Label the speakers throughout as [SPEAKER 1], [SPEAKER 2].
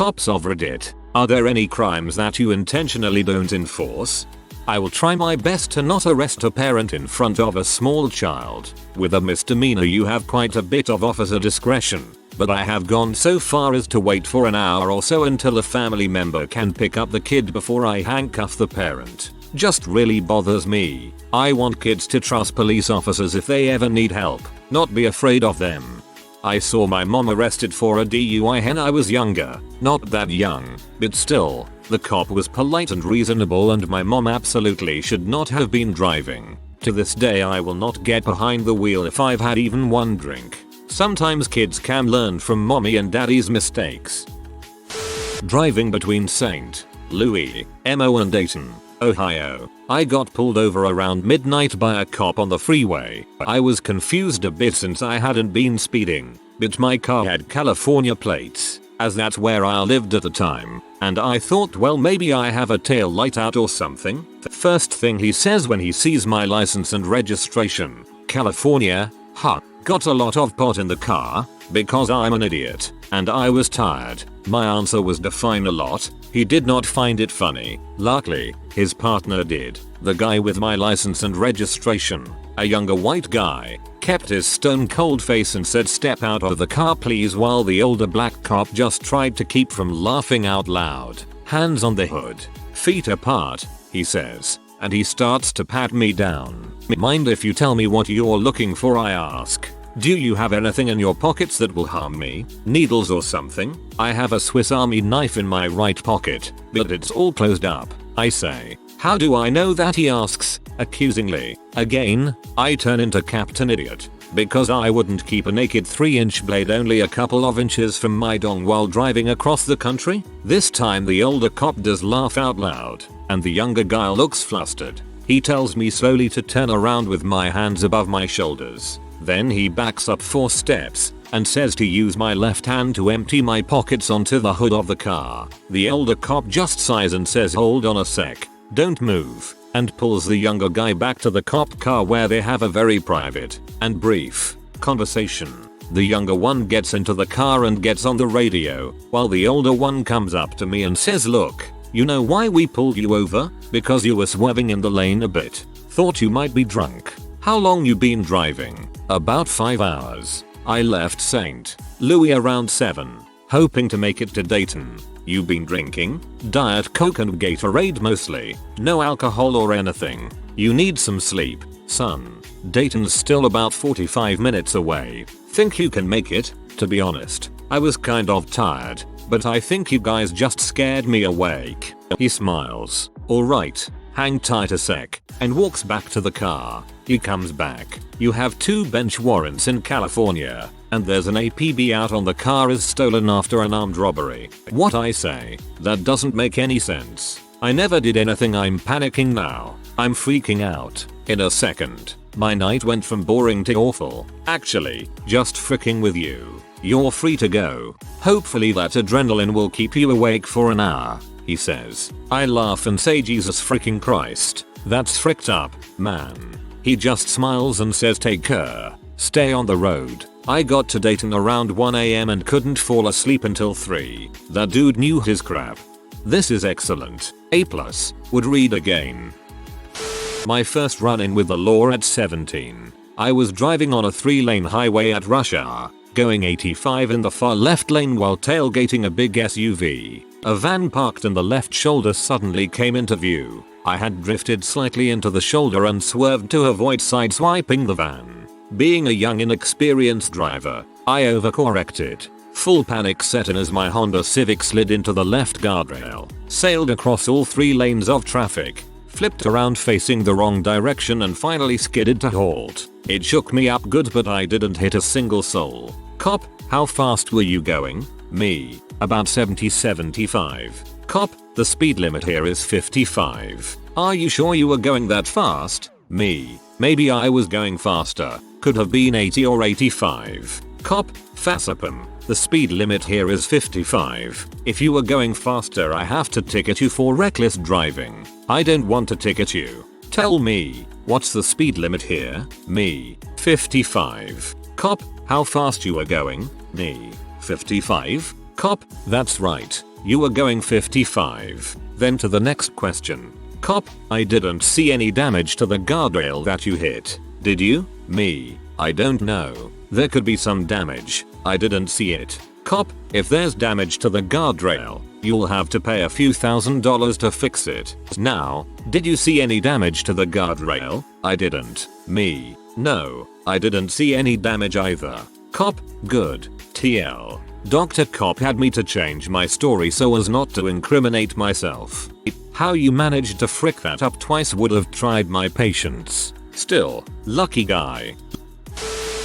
[SPEAKER 1] Cops of Reddit, are there any crimes that you intentionally don't enforce? I will try my best to not arrest a parent in front of a small child. With a misdemeanor you have quite a bit of officer discretion, but I have gone so far as to wait for an hour or so until a family member can pick up the kid before I handcuff the parent. Just really bothers me. I want kids to trust police officers if they ever need help, not be afraid of them. I saw my mom arrested for a DUI when I was younger. Not that young, but still, the cop was polite and reasonable and my mom absolutely should not have been driving. To this day I will not get behind the wheel if I've had even one drink. Sometimes kids can learn from mommy and daddy's mistakes. Driving between St. Louis, Mo and Dayton, Ohio. I got pulled over around midnight by a cop on the freeway. I was confused a bit since I hadn't been speeding, but my car had California plates, as that's where I lived at the time, and I thought, well, maybe I have a tail light out or something. The first thing he says when he sees my license and registration, California, got a lot of pot in the car? Because I'm an idiot, and I was tired. My answer was define a lot. He did not find it funny. Luckily, his partner did. The guy with my license and registration, a younger white guy, kept his stone cold face and said step out of the car please, while the older black cop just tried to keep from laughing out loud. Hands on the hood, feet apart, he says, and he starts to pat me down. Mind if you tell me what you're looking for, I ask. Do you have anything in your pockets that will harm me? Needles or something? I have a Swiss Army knife in my right pocket, but it's all closed up, I say. How do I know that, he asks, accusingly. Again, I turn into Captain Idiot, because I wouldn't keep a naked 3-inch blade only a couple of inches from my dong while driving across the country? This time the older cop does laugh out loud, and the younger guy looks flustered. He tells me slowly to turn around with my hands above my shoulders. Then he backs up 4 steps and says to use my left hand to empty my pockets onto the hood of the car. The older cop just sighs and says hold on a sec, don't move, and pulls the younger guy back to the cop car where they have a very private and brief conversation. The younger one gets into the car and gets on the radio, while the older one comes up to me and says, look, you know why we pulled you over? Because you were swerving in the lane a bit. Thought you might be drunk. How long you been driving? About 5 hours. I left St. Louis around 7, hoping to make it to Dayton. You been drinking? Diet Coke and Gatorade mostly. No alcohol or anything. You need some sleep, son. Dayton's still about 45 minutes away. Think you can make it? To be honest, I was kind of tired, but I think you guys just scared me awake. He smiles. Alright, hang tight a sec, and walks back to the car. He comes back. You have 2 bench warrants in California, and there's an APB out on the car as stolen after an armed robbery. What, I say? That doesn't make any sense. I never did anything. I'm panicking now. I'm freaking out. In a second, my night went from boring to awful. Actually, just freaking with you. You're free to go. Hopefully that adrenaline will keep you awake for an hour, he says. I laugh and say Jesus freaking Christ. That's fricked up, man. He just smiles and says take care. Stay on the road. I got to Dayton around 1 AM and couldn't fall asleep until 3. That dude knew his crap. This is excellent. A+. Would read again. My first run-in with the law at 17. I was driving on a 3-lane highway at rush hour, going 85 in the far left lane while tailgating a big SUV. A van parked in the left shoulder suddenly came into view. I had drifted slightly into the shoulder and swerved to avoid sideswiping the van. Being a young inexperienced driver, I overcorrected. Full panic set in as my Honda Civic slid into the left guardrail, sailed across all 3 lanes of traffic, flipped around facing the wrong direction and finally skidded to halt. It shook me up good, but I didn't hit a single soul. Cop, how fast were you going? Me, about 70-75. Cop, the speed limit here is 55. Are you sure you were going that fast? Me, maybe I was going faster. Could have been 80 or 85. Cop, Fassapum, the speed limit here is 55. If you were going faster I have to ticket you for reckless driving. I don't want to ticket you. Tell me, what's the speed limit here? Me, 55. Cop, how fast you were going? Me, 55. Cop, that's right. You were going 55. Then to the next question. Cop, I didn't see any damage to the guardrail that you hit. Did you? Me, I don't know. There could be some damage. I didn't see it. Cop, if there's damage to the guardrail, you'll have to pay a few $1,000s to fix it. Now, did you see any damage to the guardrail? I didn't. Me, no, I didn't see any damage either. Cop, good. TL. Dr. Cop had me to change my story so as not to incriminate myself. How you managed to frick that up twice would have tried my patience. Still, lucky guy.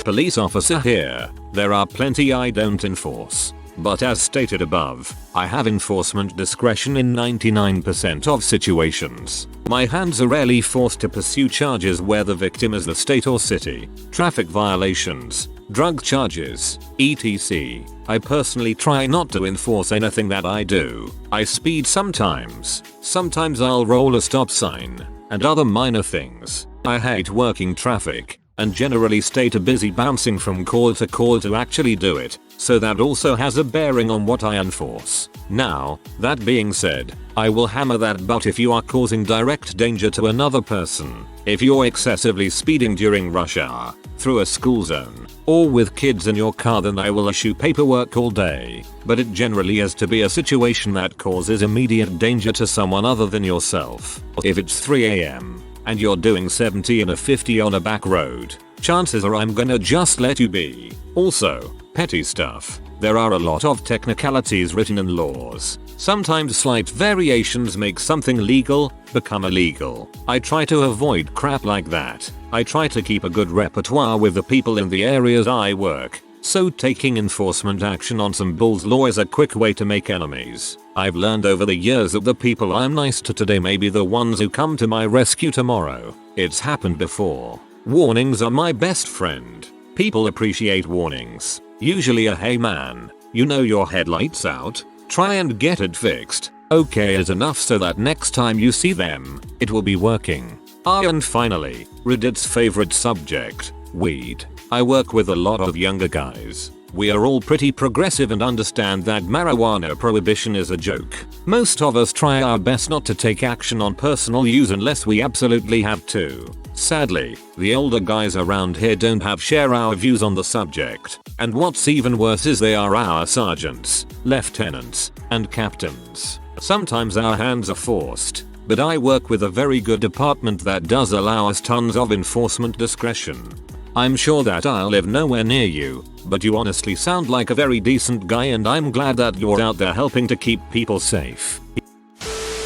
[SPEAKER 1] Police officer here. There are plenty I don't enforce. But as stated above, I have enforcement discretion in 99% of situations. My hands are rarely forced to pursue charges where the victim is the state or city, traffic violations, drug charges, etc. I personally try not to enforce anything that I do. I speed sometimes. Sometimes I'll roll a stop sign, and other minor things. I hate working traffic, and generally stay too busy bouncing from call to actually do it, so that also has a bearing on what I enforce. Now, that being said, I will hammer that butt if you are causing direct danger to another person, if you're excessively speeding during rush hour, through a school zone, or with kids in your car, then I will issue paperwork all day. But it generally has to be a situation that causes immediate danger to someone other than yourself. If it's 3 AM, and you're doing 70 in a 50 on a back road, chances are I'm gonna just let you be. Also, petty stuff. There are a lot of technicalities written in laws. Sometimes slight variations make something legal become illegal. I try to avoid crap like that. I try to keep a good repertoire with the people in the areas I work. So taking enforcement action on some bull's law is a quick way to make enemies. I've learned over the years that the people I'm nice to today may be the ones who come to my rescue tomorrow. It's happened before. Warnings are my best friend. People appreciate warnings. Usually a hey man, you know your headlight's out, try and get it fixed. Okay is enough so that next time you see them, it will be working. And finally, Reddit's favorite subject, weed. I work with a lot of younger guys. We are all pretty progressive and understand that marijuana prohibition is a joke. Most of us try our best not to take action on personal use unless we absolutely have to. Sadly, the older guys around here don't share our views on the subject. And what's even worse is they are our sergeants, lieutenants, and captains. Sometimes our hands are forced, but I work with a very good department that does allow us tons of enforcement discretion. I'm sure that I'll live nowhere near you, but you honestly sound like a very decent guy and I'm glad that you're out there helping to keep people safe.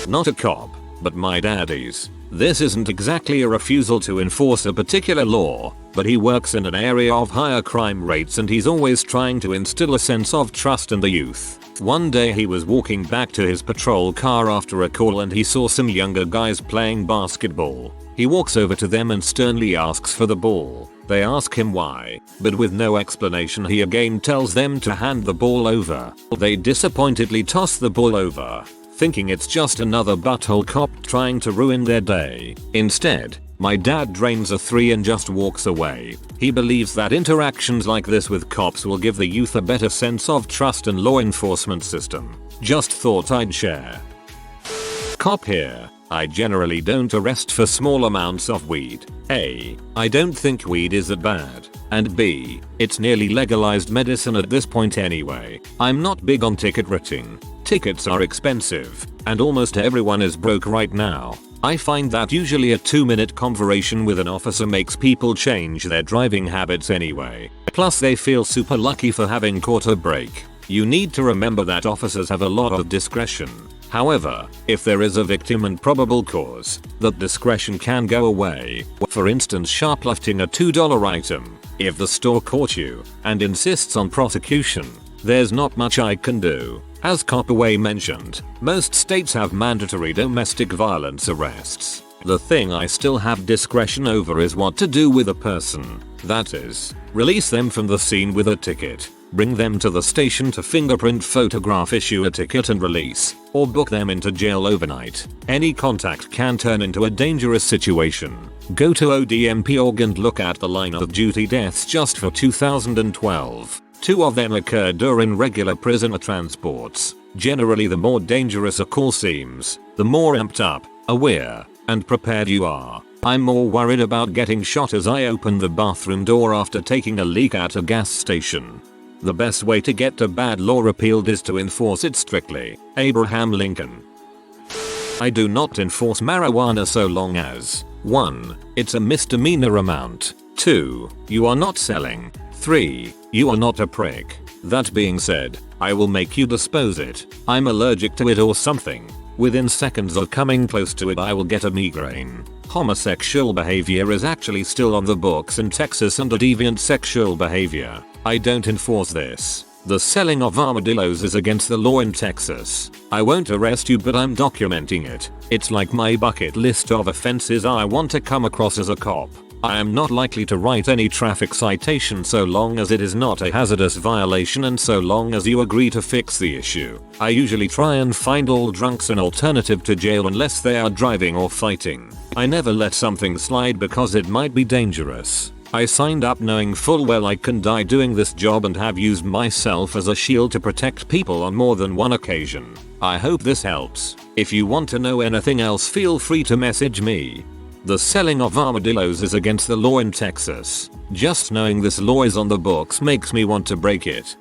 [SPEAKER 1] Not a cop, but my daddy's. This isn't exactly a refusal to enforce a particular law, but he works in an area of higher crime rates and he's always trying to instill a sense of trust in the youth. One day he was walking back to his patrol car after a call and he saw some younger guys playing basketball. He walks over to them and sternly asks for the ball. They ask him why, but with no explanation he again tells them to hand the ball over. They disappointedly toss the ball over, thinking it's just another butthole cop trying to ruin their day. Instead, my dad drains a 3 and just walks away. He believes that interactions like this with cops will give the youth a better sense of trust in law enforcement system. Just thought I'd share. Cop here. I generally don't arrest for small amounts of weed. A. I don't think weed is that bad. And B. It's nearly legalized medicine at this point anyway. I'm not big on ticket writing. Tickets are expensive, and almost everyone is broke right now. I find that usually a 2-minute conversation with an officer makes people change their driving habits anyway. Plus they feel super lucky for having caught a break. You need to remember that officers have a lot of discretion. However, if there is a victim and probable cause, that discretion can go away. For instance, shoplifting a $2 item. If the store caught you and insists on prosecution, there's not much I can do. As Copaway mentioned, most states have mandatory domestic violence arrests. The thing I still have discretion over is what to do with a person. That is, release them from the scene with a ticket, bring them to the station to fingerprint photograph, issue a ticket and release, or book them into jail overnight. Any contact can turn into a dangerous situation. Go to odmp.org and look at the line of duty deaths just for 2012. 2 of them occur during regular prisoner transports. Generally, the more dangerous a call seems, the more amped up, aware, and prepared you are. I'm more worried about getting shot as I open the bathroom door after taking a leak at a gas station. The best way to get a bad law repealed is to enforce it strictly. Abraham Lincoln. I do not enforce marijuana so long as 1. It's a misdemeanor amount. 2. You are not selling. 3. You are not a prick. That being said, I will make you dispose it. I'm allergic to it or something. Within seconds of coming close to it I will get a migraine. Homosexual behavior is actually still on the books in Texas under deviant sexual behavior. I don't enforce this. The selling of armadillos is against the law in Texas. I won't arrest you, but I'm documenting it. It's like my bucket list of offenses I want to come across as a cop. I am not likely to write any traffic citation so long as it is not a hazardous violation and so long as you agree to fix the issue. I usually try and find all drunks an alternative to jail unless they are driving or fighting. I never let something slide because it might be dangerous. I signed up knowing full well I can die doing this job and have used myself as a shield to protect people on more than one occasion. I hope this helps. If you want to know anything else, feel free to message me. The selling of armadillos is against the law in Texas. Just knowing this law is on the books makes me want to break it.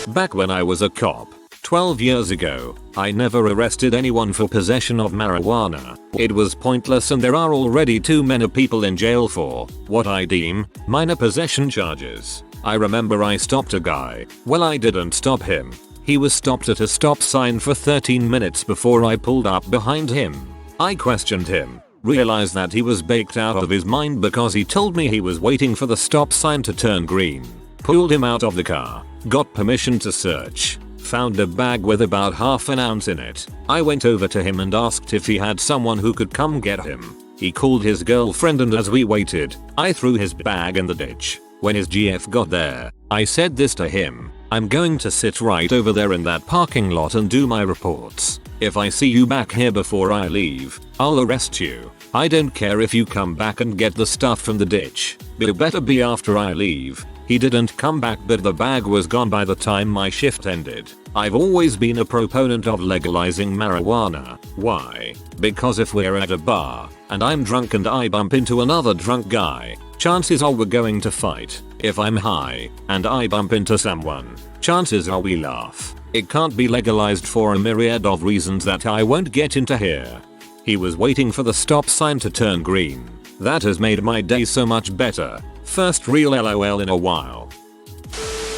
[SPEAKER 1] Back when I was a cop, 12 years ago, I never arrested anyone for possession of marijuana. It was pointless and there are already too many people in jail for what I deem minor possession charges. I remember I stopped a guy. Well, I didn't stop him. He was stopped at a stop sign for 13 minutes before I pulled up behind him. I questioned him, realized that he was baked out of his mind because he told me he was waiting for the stop sign to turn green. Pulled him out of the car, got permission to search. Found a bag with about half an ounce in it. I went over to him and asked if he had someone who could come get him. He called his girlfriend and as we waited, I threw his bag in the ditch. When his GF got there, I said this to him: I'm going to sit right over there in that parking lot and do my reports. If I see you back here before I leave, I'll arrest you. I don't care if you come back and get the stuff from the ditch, but it better be after I leave. He didn't come back, but the bag was gone by the time my shift ended. I've always been a proponent of legalizing marijuana. Why? Because if we're at a bar, and I'm drunk and I bump into another drunk guy, chances are we're going to fight. If I'm high, and I bump into someone, chances are we laugh. It can't be legalized for a myriad of reasons that I won't get into here. He was waiting for the stop sign to turn green. That has made my day so much better. First real LOL in a while.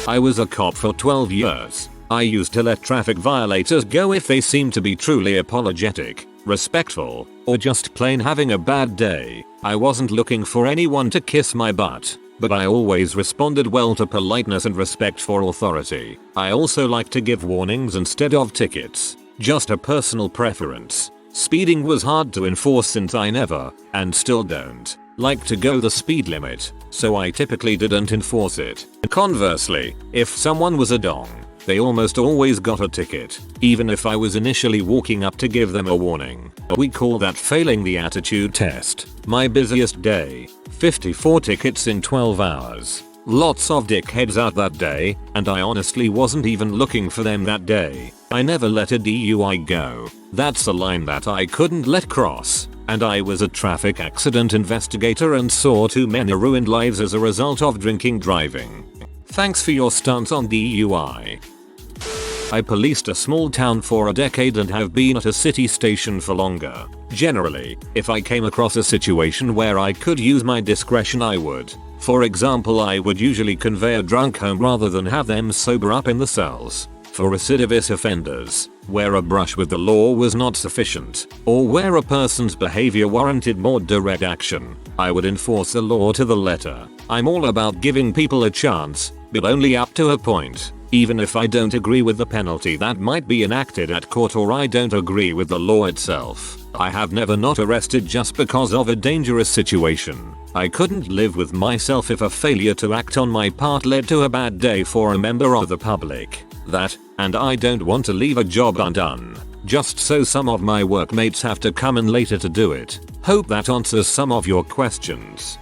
[SPEAKER 1] I was a cop for 12 years. I used to let traffic violators go if they seemed to be truly apologetic, respectful, or just plain having a bad day. I wasn't looking for anyone to kiss my butt, but I always responded well to politeness and respect for authority. I also like to give warnings instead of tickets. Just a personal preference. Speeding was hard to enforce since I never, and still don't, like to go the speed limit, so I typically didn't enforce it. Conversely, if someone was a dong, they almost always got a ticket, even if I was initially walking up to give them a warning. We call that failing the attitude test. My busiest day, 54 tickets in 12 hours. Lots of dickheads out that day, and I honestly wasn't even looking for them that day. I never let a DUI go. That's a line that I couldn't let cross. And I was a traffic accident investigator and saw too many ruined lives as a result of drinking driving. Thanks for your stance on DUI. I policed a small town for a decade and have been at a city station for longer. Generally, if I came across a situation where I could use my discretion, I would. For example, I would usually convey a drunk home rather than have them sober up in the cells. For recidivist offenders, where a brush with the law was not sufficient, or where a person's behavior warranted more direct action, I would enforce the law to the letter. I'm all about giving people a chance, but only up to a point. Even if I don't agree with the penalty that might be enacted at court, or I don't agree with the law itself. I have never not arrested just because of a dangerous situation. I couldn't live with myself if a failure to act on my part led to a bad day for a member of the public. That, and I don't want to leave a job undone, just so some of my workmates have to come in later to do it. Hope that answers some of your questions.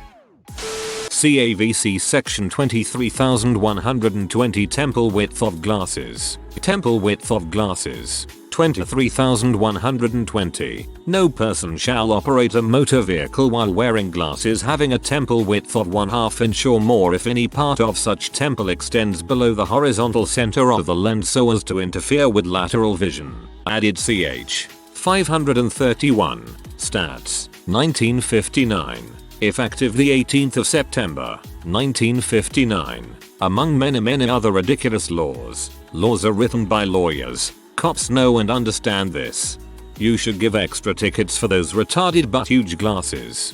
[SPEAKER 1] CAVC section 23120 temple width of glasses. Temple width of glasses. 23,120. No person shall operate a motor vehicle while wearing glasses having a temple width of 1/2 inch or more if any part of such temple extends below the horizontal center of the lens so as to interfere with lateral vision. Added ch. 531. Stats. 1959. Effective the 18th of September, 1959. Among many other ridiculous laws. Laws are written by lawyers. Cops know and understand this. You should give extra tickets for those retarded but huge glasses.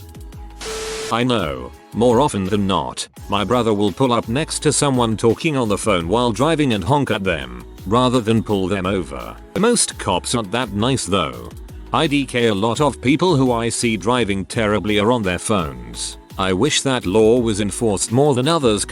[SPEAKER 1] I know, more often than not, my brother will pull up next to someone talking on the phone while driving and honk at them, rather than pull them over. Most cops aren't that nice though. IDK a lot of people who I see driving terribly are on their phones. I wish that law was enforced more than others.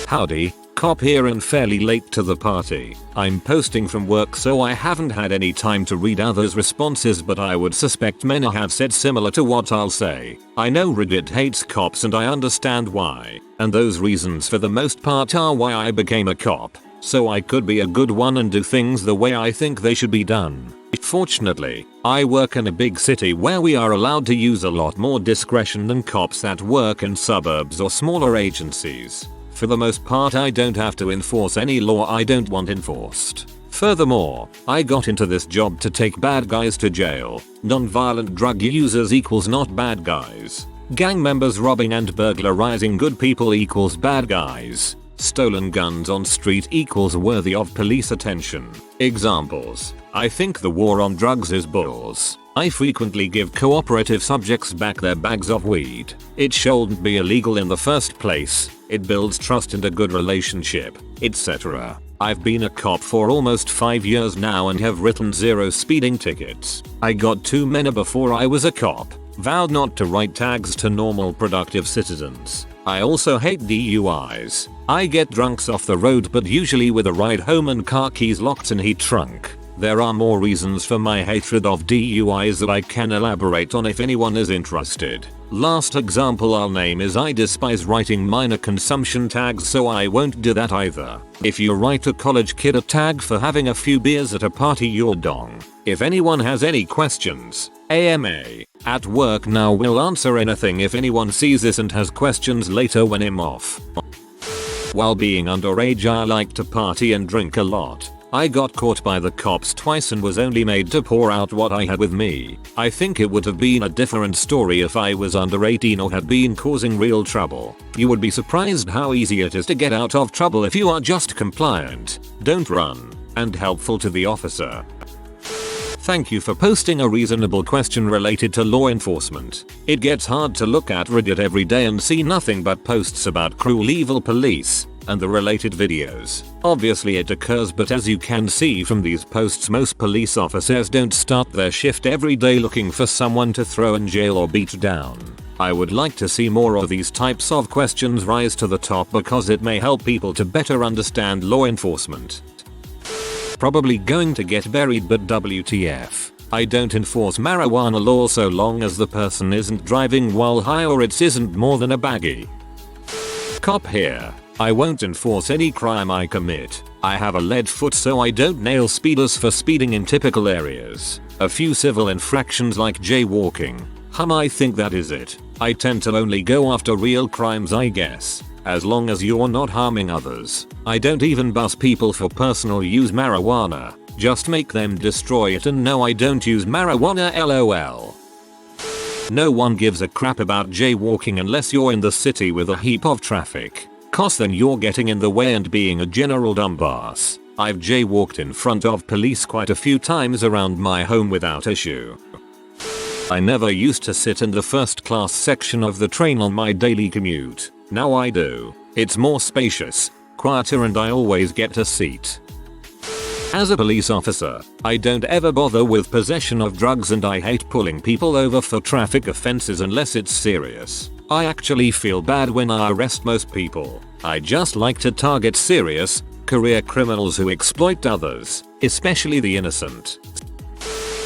[SPEAKER 1] Howdy. Cop here and fairly late to the party. I'm posting from work so I haven't had any time to read others' responses but I would suspect many have said similar to what I'll say. I know Reddit hates cops and I understand why, and those reasons for the most part are why I became a cop, so I could be a good one and do things the way I think they should be done. Fortunately, I work in a big city where we are allowed to use a lot more discretion than cops that work in suburbs or smaller agencies. For the most part I don't have to enforce any law I don't want enforced. Furthermore, I got into this job to take bad guys to jail. Non-violent drug users equals not bad guys. Gang members robbing and burglarizing good people equals bad guys. Stolen guns on street equals worthy of police attention. Examples. I think the war on drugs is bulls. I frequently give cooperative subjects back their bags of weed. It shouldn't be illegal in the first place. It builds trust and a good relationship, etc. I've been a cop for almost 5 years now and have written 0 speeding tickets. I got too many before I was a cop. Vowed not to write tags to normal productive citizens. I also hate DUIs. I get drunks off the road but usually with a ride home and car keys locked in heat trunk. There are more reasons for my hatred of DUIs that I can elaborate on if anyone is interested. Last example I'll name is I despise writing minor consumption tags so I won't do that either. If you write a college kid a tag for having a few beers at a party you're dong. If anyone has any questions, AMA, at work now will answer anything if anyone sees this and has questions later when I'm off. While being underage I like to party and drink a lot. I got caught by the cops twice and was only made to pour out what I had with me. I think it would have been a different story if I was under 18 or had been causing real trouble. You would be surprised how easy it is to get out of trouble if you are just compliant, don't run, and helpful to the officer. Thank you for posting a reasonable question related to law enforcement. It gets hard to look at Reddit every day and see nothing but posts about cruel evil police and the related videos. Obviously it occurs, but as you can see from these posts most police officers don't start their shift every day looking for someone to throw in jail or beat down. I would like to see more of these types of questions rise to the top because it may help people to better understand law enforcement. Probably going to get buried, but WTF. I don't enforce marijuana law so long as the person isn't driving while high or it isn't more than a baggie. Cop here. I won't enforce any crime I commit. I have a lead foot so I don't nail speeders for speeding in typical areas. A few civil infractions like jaywalking. I think that is it. I tend to only go after real crimes I guess. As long as you're not harming others. I don't even bust people for personal use marijuana. Just make them destroy it and no I don't use marijuana lol. No one gives a crap about jaywalking unless you're in the city with a heap of traffic. Cause then you're getting in the way and being a general dumbass. I've jaywalked in front of police quite a few times around my home without issue. I never used to sit in the first class section of the train on my daily commute. Now I do. It's more spacious, quieter and I always get a seat. As a police officer, I don't ever bother with possession of drugs and I hate pulling people over for traffic offenses unless it's serious. I actually feel bad when I arrest most people. I just like to target serious, career criminals who exploit others, especially the innocent.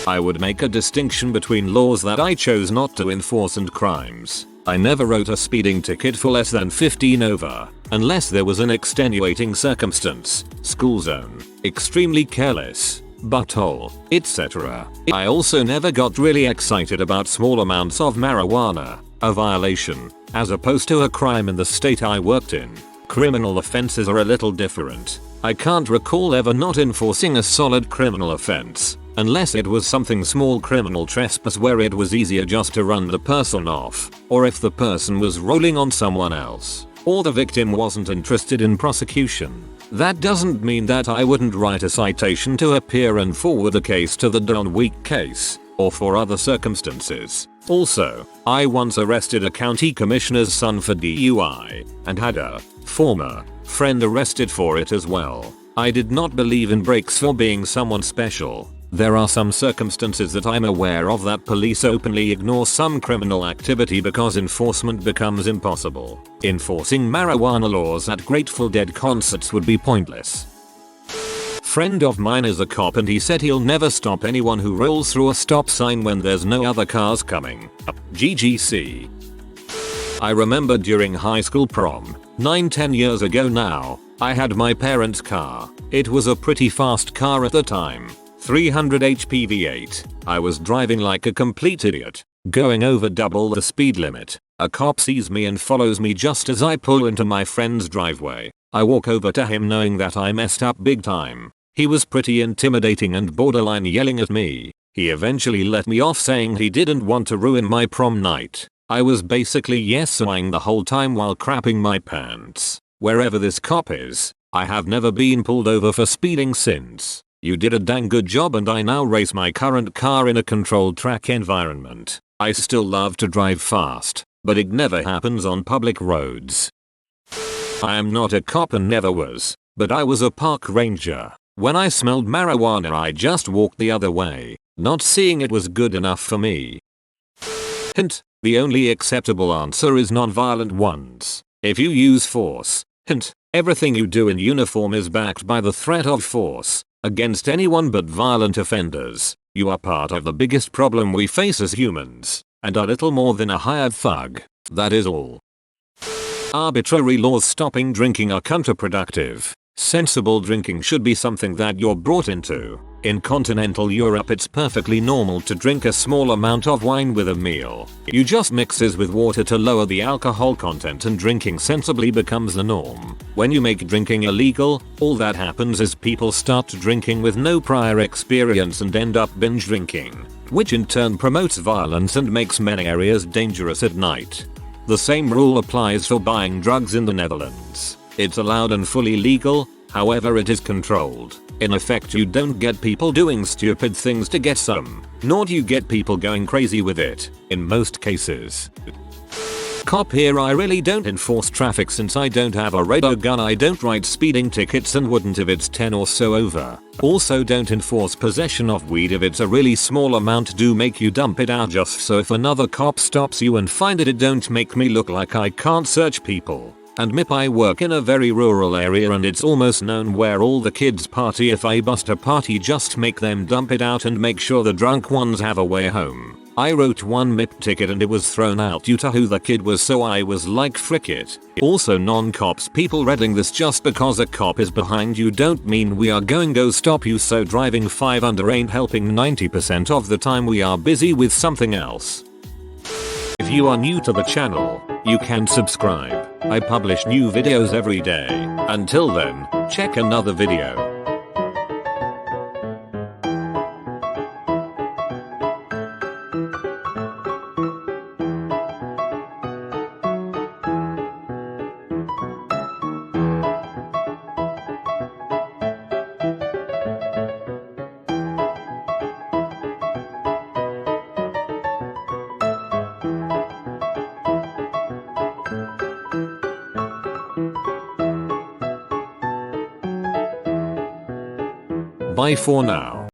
[SPEAKER 1] I would make a distinction between laws that I chose not to enforce and crimes I never wrote a speeding ticket for less than 15 over, unless there was an extenuating circumstance, school zone, extremely careless, butthole, etc. I also never got really excited about small amounts of marijuana, a violation, as opposed to a crime in the state I worked in. Criminal offenses are a little different. I can't recall ever not enforcing a solid criminal offense, unless it was something small, criminal trespass, where it was easier just to run the person off, or if the person was rolling on someone else, or the victim wasn't interested in prosecution. That doesn't mean that I wouldn't write a citation to appear and forward the case to the Don Week case, or for other circumstances. Also, I once arrested a county commissioner's son for DUI, and had a former friend arrested for it as well. I did not believe in breaks for being someone special. There are some circumstances that I'm aware of that police openly ignore some criminal activity because enforcement becomes impossible. Enforcing marijuana laws at Grateful Dead concerts would be pointless. Friend of mine is a cop and he said he'll never stop anyone who rolls through a stop sign when there's no other cars coming. GGC. I remember during high school prom, 9-10 years ago now, I had my parents' car. It was a pretty fast car at the time. 300 HP V8. I was driving like a complete idiot, going over double the speed limit. A cop sees me and follows me just as I pull into my friend's driveway. I walk over to him knowing that I messed up big time. He was pretty intimidating and borderline yelling at me. He eventually let me off saying he didn't want to ruin my prom night. I was basically yes-ing the whole time while crapping my pants. Wherever this cop is, I have never been pulled over for speeding since. You did a dang good job, and I now race my current car in a controlled track environment. I still love to drive fast, but it never happens on public roads. I am not a cop and never was, but I was a park ranger. When I smelled marijuana I just walked the other way, not seeing it was good enough for me. Hint, the only acceptable answer is non-violent ones. If you use force, hint, everything you do in uniform is backed by the threat of force. Against anyone but violent offenders, you are part of the biggest problem we face as humans, and are little more than a hired thug. That is all. Arbitrary laws stopping drinking are counterproductive. Sensible drinking should be something that you're brought into. In continental Europe it's perfectly normal to drink a small amount of wine with a meal. You just mix it with water to lower the alcohol content and drinking sensibly becomes the norm. When you make drinking illegal, all that happens is people start drinking with no prior experience and end up binge drinking, which in turn promotes violence and makes many areas dangerous at night. The same rule applies for buying drugs in the Netherlands. It's allowed and fully legal, however it is controlled. In effect you don't get people doing stupid things to get some, nor do you get people going crazy with it, in most cases. Cop here, I really don't enforce traffic since I don't have a radar gun. I don't write speeding tickets and wouldn't if it's 10 or so over. Also don't enforce possession of weed if it's a really small amount. Do make you dump it out just so if another cop stops you and find it don't make me look like I can't search people. And MIP, I work in a very rural area and it's almost known where all the kids party. If I bust a party just make them dump it out and make sure the drunk ones have a way home. I wrote one MIP ticket and it was thrown out due to who the kid was, so I was like frick it. Also non-cops people reading this, just because a cop is behind you don't mean we are going go stop you, so driving 5 under ain't helping. 90% of the time we are busy with something else. If you are new to the channel, you can subscribe. I publish new videos every day. Until then, check another video. Bye for now.